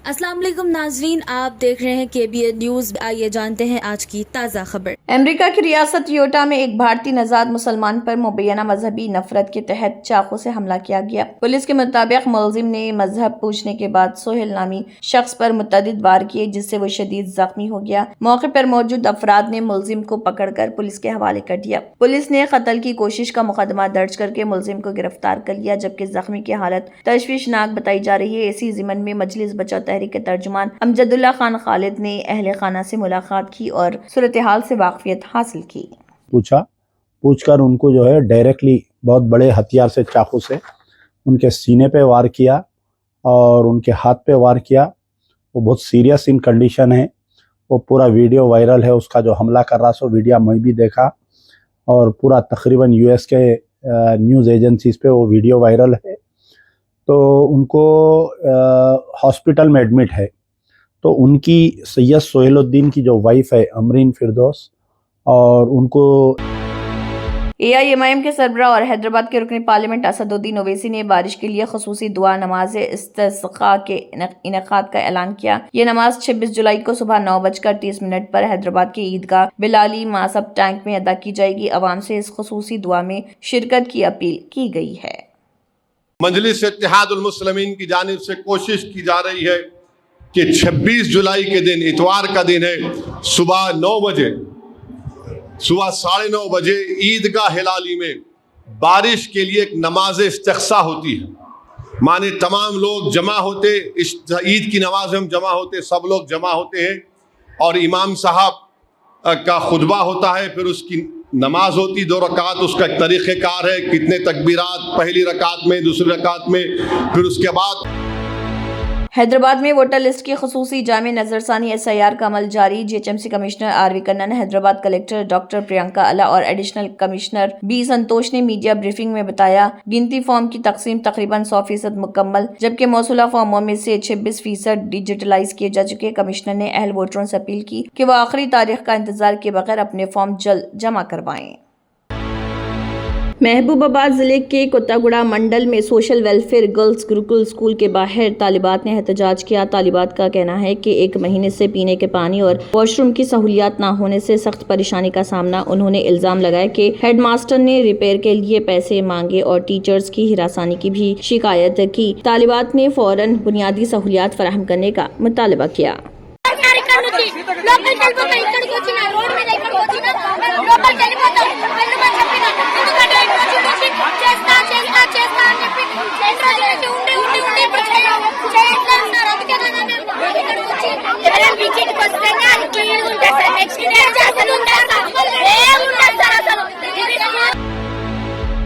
अस्सलाम वालेकुम नाजरीन, आप देख रहे हैं KBN न्यूज़। आइए जानते हैं आज की ताज़ा खबर। अमेरिका की रियासत योटा में एक भारतीय नजाद मुसलमान पर मुबैना मजहबी नफरत के तहत चाकू से हमला किया गया। पुलिस के मुताबिक मुलजिम ने मजहब पूछने के बाद सोहेल नामी शख्स पर मुतअद्दिद वार किए, जिससे वो शदीद जख्मी हो गया। मौके पर मौजूद अफराद ने मुलजिम को पकड़कर पुलिस के हवाले कर दिया। पुलिस ने कत्ल की कोशिश का मुकदमा दर्ज करके मुलजिम को गिरफ्तार कर लिया, जबकि जख्मी की हालत तशवीशनाक बताई जा रही है। इसी जिमन में मजलिस बचाओ तहरीक के तर्जुमान अमजदुल्ला खान खालिद ने अहले खाना से मुलाकात की और सूरत हाल से वाकफियत हासिल की। पूछकर उनको जो है डायरेक्टली बहुत बड़े हथियार से चाकू से उनके सीने पे वार किया और उनके हाथ पे वार किया। वो बहुत सीरियस इन कंडीशन है। वो पूरा वीडियो वायरल है, उसका जो हमला कर रहा सो वीडियो मैं भी देखा और पूरा तकरीबन US के न्यूज़ एजेंसीज पे वो वीडियो वायरल है। तो उनको हॉस्पिटल में एडमिट है। तो उनकी सैयद सोहेलुद्दीन की जो वाइफ है अमरीन फिरदौस, और उनको AIMIM के सरबराह और हैदराबाद के रुकन पार्लियामेंट असदुद्दीन ओवैसी ने बारिश के लिए खसूसी दुआ नमाज इस्तिस्का के इनेकाद का ऐलान किया। ये नमाज 26 जुलाई को सुबह 9:30 पर हैदराबाद के ईदगाह बिलाली मासब टैंक में अदा की जाएगी। अवाम से इस खसूसी दुआ में शिरकत की अपील की गई है। मजलिस इत्तेहादुल मुस्लिमीन की जानिब से कोशिश की जा रही है कि 26 जुलाई के दिन, इतवार का दिन है, सुबह 9 बजे, सुबह 9:30 बजे ईदगाह हिलाली में बारिश के लिए एक नमाज इस्तिस्का होती है। माने तमाम लोग जमा होते, इस ईद की नमाज में हम जमा होते, सब लोग जमा होते हैं और इमाम साहब का खुतबा होता है, फिर उसकी नमाज होती 2 रकात। उसका एक तरीक़ेकार है, कितने तकबीरात, पहली रकात में, दूसरी रकात में, फिर उसके बाद। हैदराबाद में वोटर लिस्ट की खसूसी जामे नजरसानी SIR का अमल जारी। GHMC commissioner RV Kannan, Hyderabad collector doctor Priyanka अला और एडिशनल कमिश्नर B संतोष ने मीडिया ब्रीफिंग में बताया, गिनती फॉर्म की तकसीम तकरीबन 100% मुकम्मल, जबकि मौसूला फॉर्मों में से 26% डिजिटलाइज किए जा चुके। कमिश्नर ने अहल वोटरों से अपील की कि वह आखिरी तारीख का इंतजार किए बगैर अपने फॉर्म जल्द जमा करवाएं। महबूबाबाद जिले के कोत्तागुड़ा मंडल में social welfare girls Gurukul school के बाहर तालिबात ने एहतजाज किया। तालिबात का कहना है कि 1 महीने से पीने के पानी और वॉशरूम की सहूलियात न होने से सख्त परेशानी का सामना। उन्होंने इल्जाम लगाया कि हेडमास्टर ने रिपेयर के लिए पैसे मांगे और टीचर्स की हिरासानी की भी शिकायत की। तालिबात ने फौरन बुनियादी सहूलियात फराहम करने का मुतालबा किया।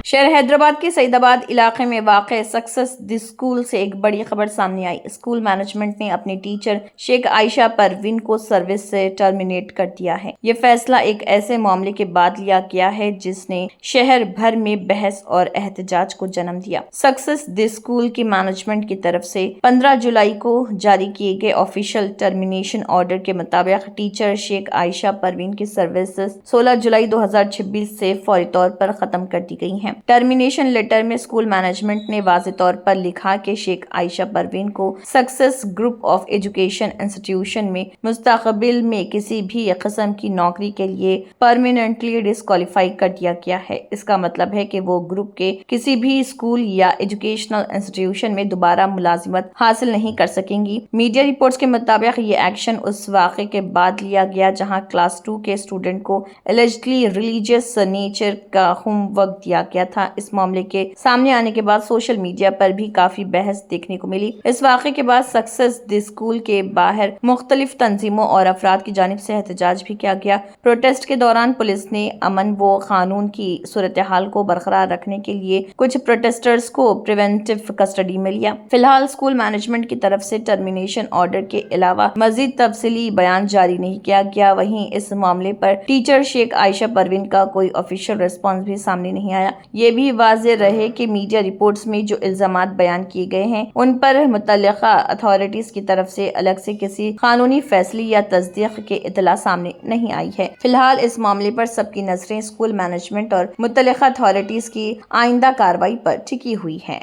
शहर हैदराबाद के सईदाबाद इलाके में वाक़े सक्सेस द स्कूल से एक बड़ी खबर सामने आई। स्कूल मैनेजमेंट ने अपनी टीचर शेख आयशा परवीन को सर्विस से टर्मिनेट कर दिया है। ये फैसला एक ऐसे मामले के बाद लिया गया है जिसने शहर भर में बहस और एहतजाज को जन्म दिया। सक्सेस द स्कूल की मैनेजमेंट की तरफ से 15 जुलाई को जारी किए गए ऑफिशियल टर्मिनेशन ऑर्डर के मुताबिक टीचर शेख आयशा परवीन की सर्विसेज 16 जुलाई 2026 से फौरी तौर पर खत्म कर दी गई हैं। टर्मिनेशन लेटर में स्कूल मैनेजमेंट ने वाज़ेह तौर पर लिखा कि शेख आयशा परवीन को success group of education institution में मुस्तकबिल में किसी भी किस्म की नौकरी के लिए परमानेंटली डिस्क्वालीफाई कर दिया गया है। इसका मतलब है कि वो ग्रुप के किसी भी स्कूल या एजुकेशनल इंस्टीट्यूशन में दोबारा मुलाजिमत हासिल नहीं कर सकेंगी। मीडिया रिपोर्ट्स के मुताबिक ये एक्शन उस वाक़े के बाद लिया गया जहां क्लास 2 के स्टूडेंट को एलिजिडली रिलीजियस नेचर का होमवर्क दिया गया था। इस मामले के सामने आने के बाद सोशल मीडिया पर भी काफी बहस देखने को मिली। इस वाक़े के बाद सक्सेस द स्कूल के बाहर मुख्तलिफ तंजीमों और अफराद की जानिब से एहतजाज भी किया गया। प्रोटेस्ट के दौरान पुलिस ने अमन व कानून की सूरत हाल को बरकरार रखने के लिए कुछ प्रोटेस्टर्स को प्रिवेंटिव कस्टडी में लिया। फिलहाल स्कूल मैनेजमेंट की तरफ से टर्मिनेशन ऑर्डर के अलावा मजीद तफसीली बयान जारी नहीं किया गया। वहीं इस मामले पर टीचर शेख आयशा परवीन का कोई ऑफिशियल रिस्पॉन्स भी सामने नहीं आया। ये भी वाज़ेह रहे कि मीडिया रिपोर्ट्स में जो इल्जामात बयान किए गए हैं उन पर मुतल्लिका अथॉरिटीज की तरफ से अलग से किसी कानूनी फैसले या तस्दीक के इतला सामने नहीं आई है। फिलहाल इस मामले पर सबकी नजरें स्कूल मैनेजमेंट और मुतल्लिका अथॉरिटीज की आइंदा कार्रवाई पर टिकी हुई हैं।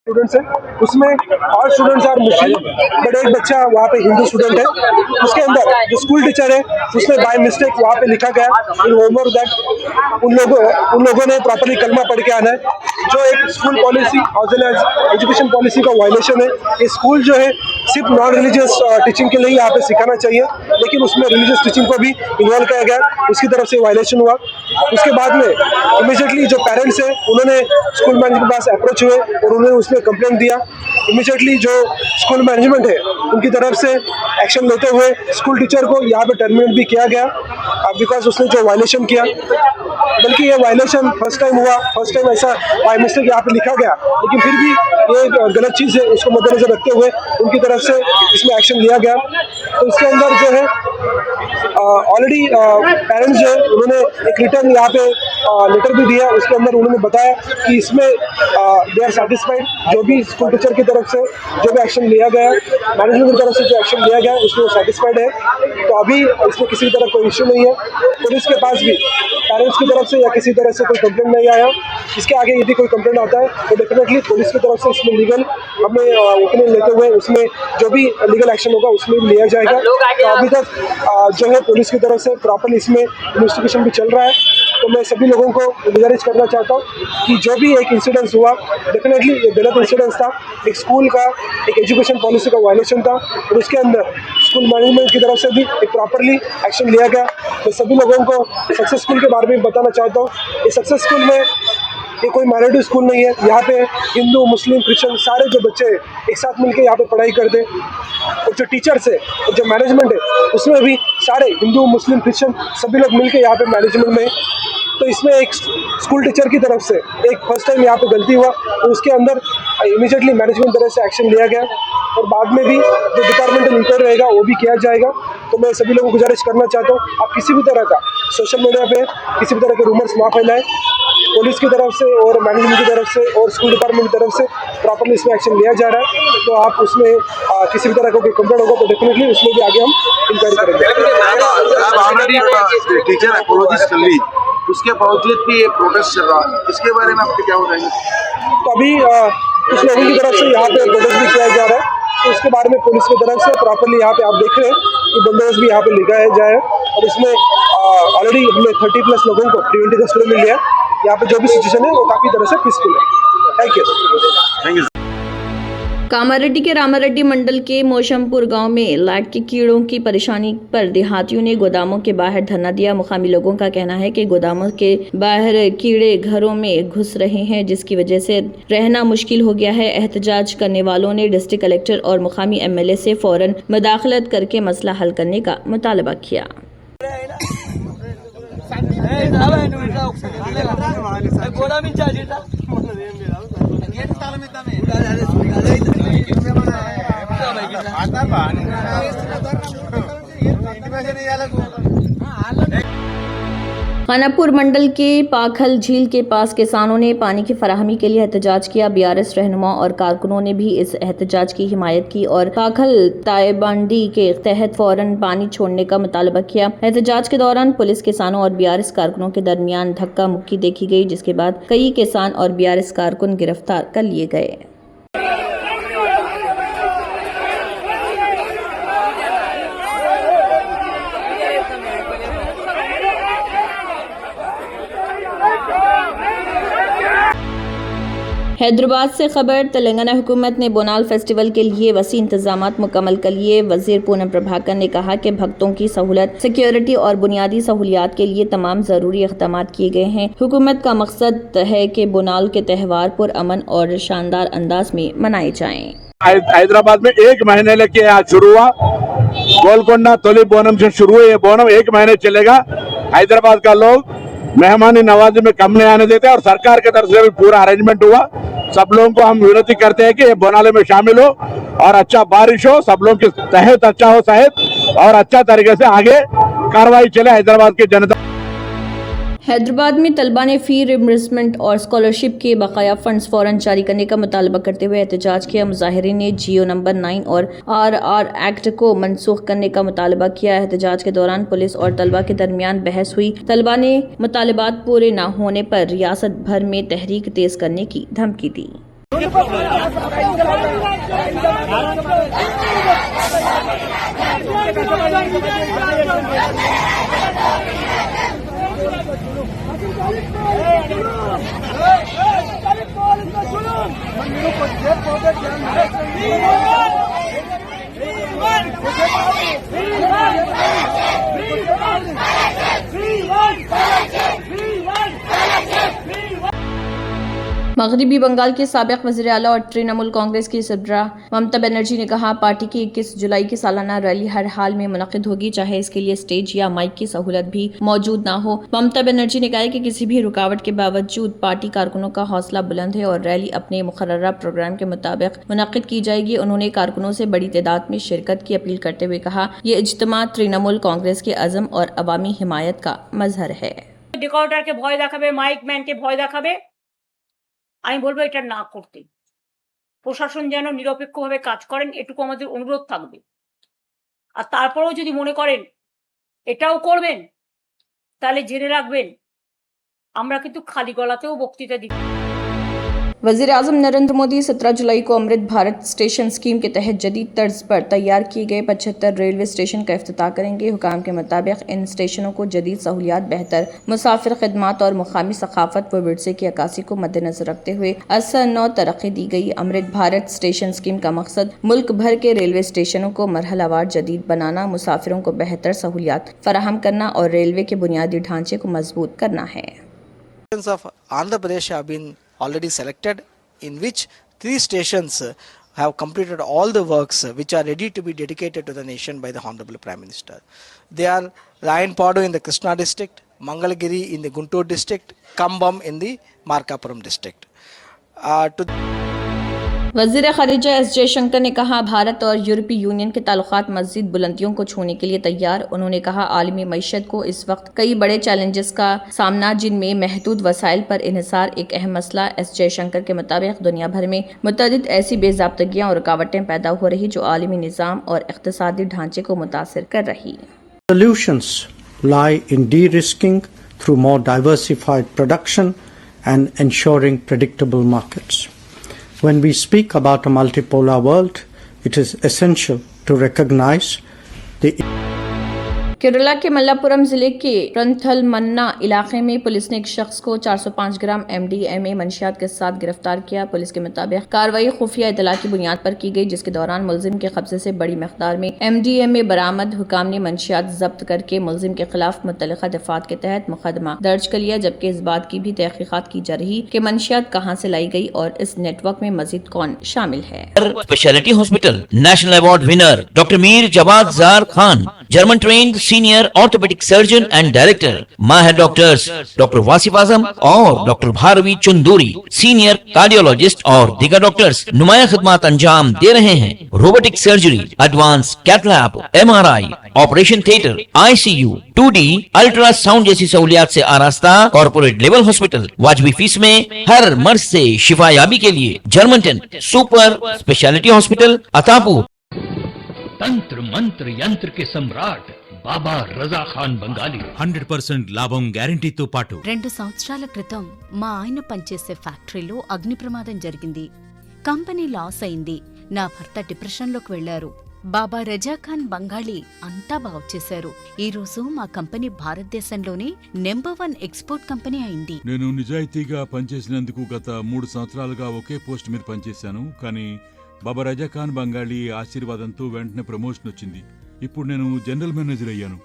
स्टूडेंट्स है, उसमें all students are Muslim, but एक बच्चा वहाँ पे हिंदू स्टूडेंट है। उसके अंदर जो स्कूल टीचर है उसने बाय मिस्टेक वहाँ पे लिखा गया इन होमवर्क दैट उन लोगों ने प्रॉपर्ली कलमा पढ़ के आना है, जो एक स्कूल पॉलिसी और एजुकेशन पॉलिसी का वायलेशन है। ये स्कूल जो है सिर्फ नॉन रिलीजियस टीचिंग के लिए यहाँ पे सिखाना चाहिए, लेकिन उसमें रिलीजियस टीचिंग को भी इन्वॉल्व किया गया, उसकी तरफ से वायलेशन हुआ। उसके बाद में इमीडिएटली जो पेरेंट्स हैं उन्होंने स्कूल मैनेजमेंट के पास अप्रोच हुए और उन्होंने उसमें कंप्लेंट दिया। इमीडिएटली जो स्कूल मैनेजमेंट है उनकी तरफ से एक्शन लेते हुए स्कूल टीचर को यहाँ पे टर्मिनेट भी किया गया, बिकॉज उसने जो वायलेशन किया। बल्कि ये वायलेशन फर्स्ट टाइम हुआ, फर्स्ट टाइम ऐसा बाय मिस्टेक यहाँ पे लिखा गया, लेकिन फिर भी ये गलत चीज़ है, उसको मद्देनजर रखते हुए उनकी तरफ से इसमें एक्शन लिया गया। तो इसके अंदर जो है ऑलरेडी पेरेंट्स जो है उन्होंने एक रिटर्न यहाँ पे लेटर भी दिया, उसके अंदर उन्होंने बताया कि इसमें दे आर सेटिस्फाइड, जो भी स्कूल टीचर की तरफ से जो भी एक्शन लिया गया, मैनेजमेंट की तरफ से जो एक्शन लिया गया उसमें सेटिस्फाइड है। तो अभी इसमें किसी तरह कोई इश्यू नहीं है। पुलिस के पास भी पेरेंट्स की तरफ से या किसी तरह से कोई कंप्लेंट नहीं आया। इसके आगे यदि कोई कंप्लेंट आता है तो डेफिनेटली पुलिस की तरफ से इसमें लीगल हमें ओपिनियन लेते हुए उसमें जो भी लीगल एक्शन होगा उसमें भी लिया जाएगा। तो अभी तक जो है पुलिस की तरफ से प्रॉपरली इसमें इन्वेस्टिगेशन भी चल रहा है। तो मैं सभी लोगों को गुजारिश करना चाहता हूँ कि जो भी एक इंसिडेंस हुआ, डेफिनेटली ये गलत इंसिडेंस था, एक स्कूल का एक एजुकेशन पॉलिसी का वायलेशन था, और उसके अंदर स्कूल मैनेजमेंट की तरफ से भी एक प्रॉपरली एक्शन लिया गया। मैं सभी लोगों को सक्सेस स्कूल के बारे में बताना चाहता हूँ। ये सक्सेस स्कूल में ये कोई माइनॉरिटी स्कूल नहीं है, यहाँ पे हिंदू मुस्लिम क्रिश्चियन सारे जो बच्चे एक साथ मिलकर यहाँ पे पढ़ाई करते हैं, और जो टीचर्स है और जो मैनेजमेंट है उसमें भी सारे हिंदू मुस्लिम क्रिश्चियन सभी लोग मिलकर यहाँ पे मैनेजमेंट में। तो इसमें एक स्कूल टीचर की तरफ से एक फर्स्ट टाइम यहाँ पे गलती हुआ, तो उसके अंदर इमीडिएटली मैनेजमेंट तरफ से एक्शन लिया गया, और बाद में भी जो डिपार्टमेंटल इंक्वायरी रहेगा वो भी किया जाएगा। तो मैं सभी लोगों को गुजारिश करना चाहता हूँ, आप किसी भी तरह का सोशल मीडिया पे किसी भी तरह के रूमर्स ना फैलाएं। पुलिस की तरफ से और मैनेजमेंट की तरफ से और स्कूल डिपार्टमेंट की तरफ से प्रॉपरली इसमें एक्शन लिया जा रहा है। तो आप उसमें किसी भी तरह का कोई कंप्लेंट होगा तो डेफिनेटली उसमें भी आगे हम इंक्वायरी करेंगे। ऑलरेडी टीचर अपोलॉजिस कर ली, उसके बावजूद भी ये प्रोटेस्ट चल रहा है, इसके बारे में आपके क्या हो रहा है? तो अभी कुछ लोगों की तरफ से यहाँ पे प्रोटेस्ट भी किया जा रहा है, तो उसके बारे में पुलिस की तरफ से प्रॉपरली यहाँ पे आप देख रहे हैं कि बंदोबस्त भी यहाँ पे लगाया जाए, और इसमें ऑलरेडी हमने 30+ लोगों को प्रिवेंटिव कस्टडी में लिया है। यहाँ पे जो भी सिचुएशन है वो काफ़ी तरह से पीसफुल है। Thank you. कामारेड्डी के रामारेड्डी मंडल के मौशमपुर गांव में लाइट के कीड़ों की परेशानी पर देहातियों ने गोदामों के बाहर धरना दिया। मुकामी लोगों का कहना है कि गोदामों के बाहर कीड़े घरों में घुस रहे हैं, जिसकी वजह से रहना मुश्किल हो गया है। एहतजाज करने वालों ने डिस्ट्रिक्ट कलेक्टर और मुकामी MLA से फौरन मुदाखलत करके मसला हल करने का मुतालबा किया। खानापुर मंडल के पाखल झील के पास किसानों ने पानी की फराहमी के लिए एहतजाज किया। BRS रहनुमा और कारकुनों ने भी इस एहतजाज की हिमायत की और पाखल तायबांडी के तहत फौरन पानी छोड़ने का मुतालबा किया। एहतजाज के दौरान पुलिस, किसानों और BRS कारकुनों के दरमियान धक्का मुक्की देखी गई, जिसके बाद कई किसान और BRS कारकुन गिरफ्तार कर लिए गए। हैदराबाद से खबर। तेलंगाना हुकूमत ने बोनाल फेस्टिवल के लिए वसी इंतजामात मुकम्मल कर लिए। वजीर पूनम प्रभाकर ने कहा कि भक्तों की सहूलत, सिक्योरिटी और बुनियादी सहूलियात के लिए तमाम जरूरी इक़दाम किए गए हैं। हुकूमत का मकसद है कि बोनाल के त्यौहार पुरअमन और शानदार अंदाज में मनाए जाएं। हैदराबाद में 1 महीने लेके आज शुरू हुआ। गोलकोंडा तोली बोनम से शुरू हुआ। ये बोनम 1 महीने चलेगा। हैदराबाद का लोग मेहमानी नवाजी में कम नहीं आने देते, और सरकार की तरफ से भी पूरा अरेंजमेंट हुआ। सब लोगों को हम विनती करते हैं कि ये बोनाले में शामिल हो और अच्छा बारिश हो, सब लोगों की सेहत अच्छा हो, सेहत और अच्छा तरीके से आगे कार्रवाई चले हैदराबाद की जनता। हैदराबाद में तलबा ने फी रिम्बर्समेंट और स्कॉलरशिप के बकाया फंड्स फौरन जारी करने का मुतालबा करते हुए एहतजाज किया। मुजाहिरीन ने GO नंबर 9 और RR एक्ट को मनसूख करने का मुतालबा किया। एहतजाज के दौरान पुलिस और तलबा के दरमियान बहस हुई। तलबा ने मुतालबात पूरे न होने पर रियासत भर में तहरीक तेज करने की धमकी दी। मगरबी बंगाल के साबिक वज़ीर आला और तृणमूल कांग्रेस की सरबराह ममता बनर्जी ने कहा, पार्टी की 21 जुलाई की सालाना रैली हर हाल में मुनक़िद होगी, चाहे इसके लिए स्टेज या माइक की सहूलत भी मौजूद ना हो। ममता बनर्जी ने कहा कि किसी भी रुकावट के बावजूद पार्टी कारकुनों का हौसला बुलंद है और रैली अपने मुकर्ररा प्रोग्राम के मुताबिक मुनक़िद की जाएगी। उन्होंने कारकुनों से बड़ी तादाद में शिरकत की अपील करते हुए कहा, ये इज्तिमा तृणमूल कांग्रेस के अज़म और अवामी हिमायत का मजहर है। ডিকর্ডারকে ভয় দেখাবে, মাইক ম্যানকে ভয় দেখাবে, আমি বলবো এটা না করতে। প্রশাসন যেন নিরপেক্ষভাবে কাজ করেন, এটুকু আমাদের অনুরোধ থাকবে। আর তারপরেও যদি মনে করেন এটাও করবেন, তাহলে জেনে রাখবেন আমরা কিন্তু খালি গলাতেও বক্তৃতা দিই। वज़ीर आज़म नरेंद्र मोदी 17 जुलाई को अमृत भारत स्टेशन स्कीम के तहत जदीद तर्ज पर तैयार किए गए 75 रेलवे स्टेशन का इफ्तिताह करेंगे। हुकाम के मुताबिक इन स्टेशनों को जदीद सहूलियात, बेहतर मुसाफिर खिदमात और मुकामी सकाफत व विरसे की अक्कासी को मद्देनजर रखते हुए असर नौ तरक्की दी गई। अमृत भारत स्टेशन स्कीम का मकसद मुल्क भर के रेलवे स्टेशनों को मरहलावार जदीद बनाना, मुसाफिरों को बेहतर सहूलियात फराहम करना और रेलवे के बुनियादी ढांचे को मजबूत करना है। of Andhra Pradesh have been already selected, in which 3 stations have completed all the works which are ready to be dedicated to the nation by the Honorable Prime Minister. They are Rayanpadu in the Krishna district, Mangalagiri in the Guntur district, Kambam in the Markapuram district. वज़ीर ख़ारिजा S Jaishankar ने कहा, भारत और यूरोपीय union के ताल्लुकात मज़ीद बुलंदियों को छूने के लिए तैयार। उन्होंने कहा, आलमी मईशत को इस वक्त कई बड़े चैलेंजेस का सामना, जिनमें महदूद वसाइल पर इन्हिसार एक अहम मसला। एस जयशंकर के मुताबिक दुनिया भर में मुतअद्दिद ऐसी बेज़ाब्तगियाँ और रुकावटें पैदा हो रही जो आलमी निज़ाम और इक़्तिसादी ढांचे को मुतासिर कर रही। Solutions lie in de-risking through more diversified production and ensuring predictable markets. When we speak about a multipolar world, it is essential to recognize the Kerala के मल्लापुरम जिले के प्रंथलमन्ना इलाके में पुलिस ने एक शख्स को 405 ग्राम MDMA मंशियात के साथ गिरफ्तार किया। पुलिस के मुताबिक कार्रवाई खुफिया इतला की बुनियाद पर की गई, जिसके दौरान मुलजिम के कब्जे से बड़ी मकदार में MDMA बरामद। हुकाम ने मंशियात जब्त करके मुलजिम के खिलाफ मुतल्लिका दफात के तहत मुकदमा दर्ज कर लिया, जबकि इस बात की भी तहकीकात की जा रही कि मंशियात कहाँ से लाई गई और इस नेटवर्क में मजीद कौन शामिल है। Speciality hospital national award winner doctor Mir Jawad Jar Khan, German trained senior orthopaedic surgeon and director, माहिर डॉक्टर्स डॉक्टर वासिफ आजम और doctor Bharvi Chanduri, senior cardiologist और दीगर डॉक्टर्स नुमाया खिदमत अंजाम दे रहे हैं। Robotic surgery, advance cath lab, MRI, operation theatre, ICU, 2D ultrasound जैसी सहूलियात से आरास्ता कॉर्पोरेट लेवल हॉस्पिटल। वाजबी फीस में हर मर्ज से शिफायाबी के लिए German super speciality hospital Attapur. तंत्र मंत्र यंत्र के सम्राट బాబా రజా ఖాన్ బంగాలి 100% లాభం గ్యారెంటీతో పాటు 2 సంవత్సరాల క్రితం మా ఆయన పనిచేసే ఫ్యాక్టరీలో అగ్ని ప్రమాదం జరిగింది. కంపెనీ లాస్ అయింది. నా భర్త డిప్రెషన్లోకి వెళ్లారు. బాబా రజా ఖాన్ బంగాళీ అంతా బాగు చేశారు. ఈ రోజు మా కంపెనీ భారతదేశంలోనే నెంబర్ 1 ఎక్స్పోర్ట్ కంపెనీ అయింది. నేను నిజాయితీగా పనిచేసినందుకు గత 3 సంవత్సరాలుగా ఒకే పోస్ట్ మీద పనిచేశాను. కానీ బాబా రజా ఖాన్ బంగాళీ ఆశీర్వాదంతో వెంటనే ప్రమోషన్ వచ్చింది. ఇప్పుడు నేను జనరల్ మేనేజర్ అయ్యాను.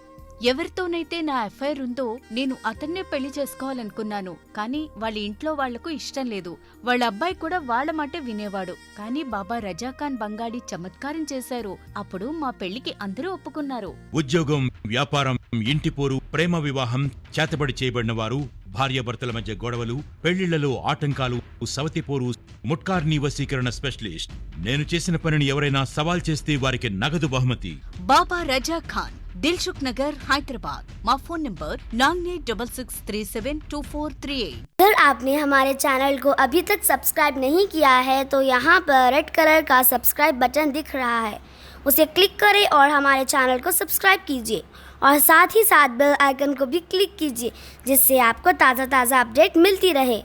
ఎవరితోనైతే నా ఎఫ్ఐఆర్ ఉందో నేను అతన్నే పెళ్లి చేసుకోవాలనుకున్నాను. కానీ వాళ్ళ ఇంట్లో వాళ్లకు ఇష్టం లేదు. వాళ్ళ అబ్బాయి కూడా వాళ్ళ మాటే వినేవాడు. కానీ బాబా రజా ఖాన్ బంగాళీ చమత్కారం చేశారు. అప్పుడు మా పెళ్లికి అందరూ ఒప్పుకున్నారు. ఉద్యోగం, వ్యాపారం, ఇంటి పోరు, ప్రేమ వివాహం, చేతబడి చేయబడిన వారు, భార్యాభర్తల మధ్య గొడవలు, పెళ్లిళ్లలో ఆటంకాలు, సవతిపోరు, ముట్కార్నీ వశీకరణ స్పెషలిస్ట్. నేను చేసిన పనిని ఎవరైనా సవాల్ చేస్తే వారికి నగదు బహుమతి. బాబా రజా ఖాన్, दिलसुख नगर, हैदराबाद। माँ फोन नंबर 9866372438। अगर आपने हमारे चैनल को अभी तक सब्सक्राइब नहीं किया है तो यहाँ पर रेड कलर का सब्सक्राइब बटन दिख रहा है, उसे क्लिक करें और हमारे चैनल को सब्सक्राइब कीजिए और साथ ही साथ बेल आइकन को भी क्लिक कीजिए, जिससे आपको ताज़ा अपडेट मिलती रहे।